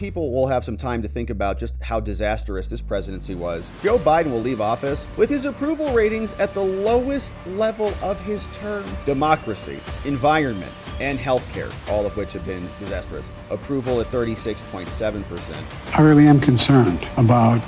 People will have some time to think about just how disastrous this presidency was. Joe Biden will leave office with his approval ratings at the lowest level of his term. Democracy, environment, and healthcare, all of which have been disastrous. Approval at 36.7%. I really am concerned about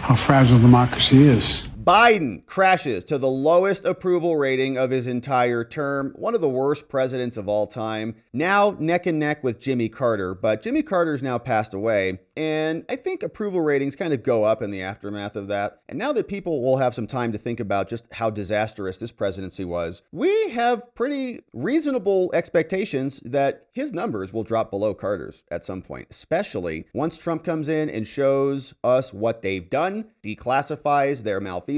how fragile democracy is. Biden crashes to the lowest approval rating of his entire term, one of the worst presidents of all time. Now neck and neck with Jimmy Carter, but Jimmy Carter's now passed away, and I think approval ratings kind of go up in the aftermath of that. And now that people will have some time to think about just how disastrous this presidency was, we have pretty reasonable expectations that his numbers will drop below Carter's at some point, especially once Trump comes in and shows us what they've done, declassifies their malfeasance.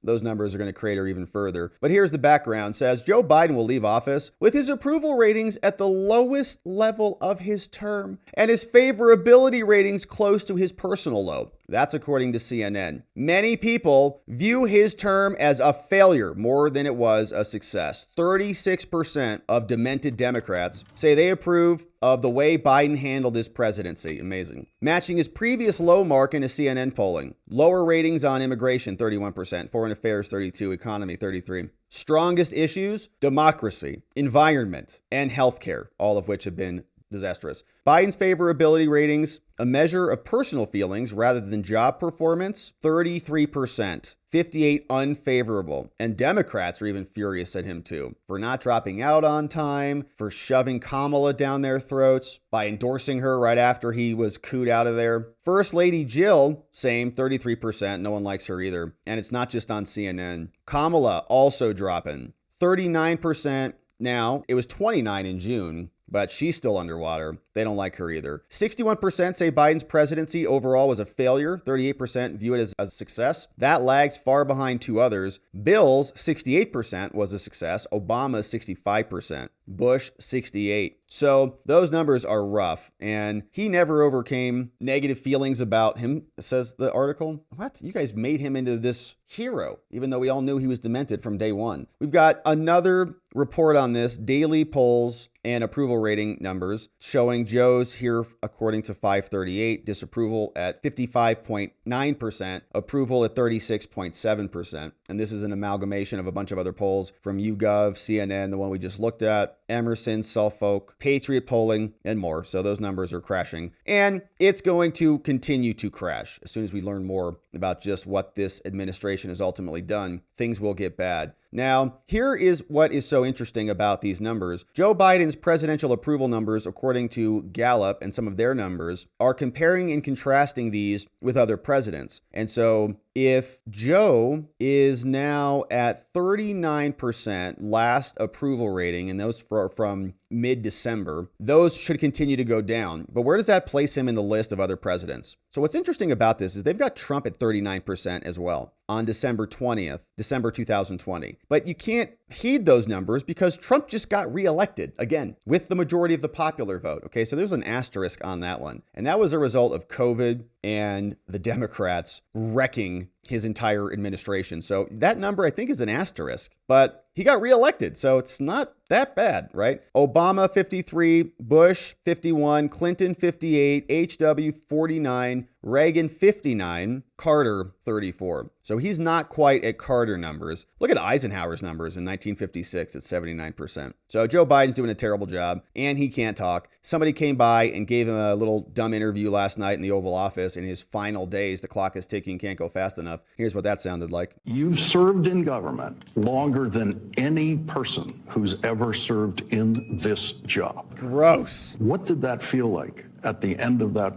Those numbers are going to crater even further. But here's the background. Says Joe Biden will leave office with his approval ratings at the lowest level of his term and his favorability ratings close to his personal low. That's according to CNN. Many people view his term as a failure more than it was a success. 36% of demented Democrats say they approve of the way Biden handled his presidency. Amazing. Matching his previous low mark in a CNN polling. Lower ratings on immigration, 31%. Foreign affairs, 32%. Economy, 33%. Strongest issues, democracy, environment, and healthcare, all of which have been disastrous. Biden's favorability ratings, a measure of personal feelings rather than job performance, 33%, 58% unfavorable. And Democrats are even furious at him too, for not dropping out on time, for shoving Kamala down their throats, by endorsing her right after he was cooed out of there. First Lady Jill, same, 33%, no one likes her either. And it's not just on CNN. Kamala also dropping, 39% now. It was 29% in June. But she's still underwater. They don't like her either. 61% say Biden's presidency overall was a failure. 38% view it as a success. That lags far behind two others. Bill's 68% was a success. Obama's 65%. Bush 68%. So those numbers are rough, and he never overcame negative feelings about him, says the article. What? You guys made him into this hero, even though we all knew he was demented from day one. We've got another report on this, daily polls and approval rating numbers showing Joe's here according to 538, disapproval at 55.9%, approval at 36.7%. And this is an amalgamation of a bunch of other polls from YouGov, CNN, the one we just looked at, Emerson, Suffolk, Patriot Polling, and more. So those numbers are crashing. And it's going to continue to crash. As soon as we learn more about just what this administration has ultimately done, things will get bad. Now, here is what is so interesting about these numbers. Joe Biden's presidential approval numbers, according to Gallup and some of their numbers, are comparing and contrasting these with other presidents. And so if Joe is now at 39% last approval rating, and those from mid-December, those should continue to go down. But where does that place him in the list of other presidents? So what's interesting about this is they've got Trump at 39% as well on December 20th, December 2020. But you can't heed those numbers because Trump just got reelected again with the majority of the popular vote. Okay, so there's an asterisk on that one. And that was a result of COVID and the Democrats wrecking his entire administration. So that number, I think, is an asterisk, but he got reelected. So it's not that bad, right? Obama, 53, Bush, 51, Clinton, 58, HW, 49, Reagan, 59, Carter, 34. So he's not quite at Carter numbers. Look at Eisenhower's numbers in 1956 at 79%. So Joe Biden's doing a terrible job, and he can't talk. Somebody came by and gave him a little dumb interview last night in the Oval Office in his final days. The clock is ticking, can't go fast enough. Here's what that sounded like. You've served in government longer than any person who's ever served in this job. Gross. What did that feel like at the end of that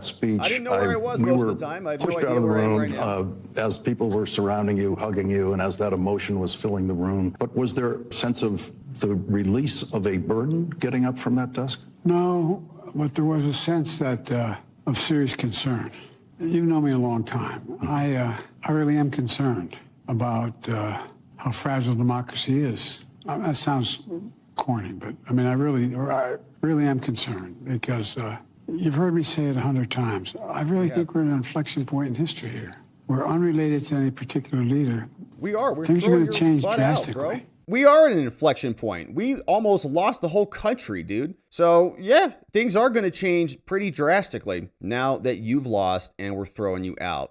speech? I didn't know where I was most of the time. I have no pushed idea out of the where I am room right now. as people were surrounding you, hugging you, and as that emotion was filling the room. But was there a sense of the release of a burden getting up from that desk? No, but there was a sense that of serious concern. You've known me a long time. I really am concerned about how fragile democracy is. That sounds corny, but I mean, I really am concerned because you've heard me say it 100 times. I really think we're at an inflection point in history here. We're unrelated to any particular leader. We are. Things are going to change drastically. we are at an inflection point. We almost lost the whole country, dude. So yeah, things are going to change pretty drastically now that you've lost and we're throwing you out.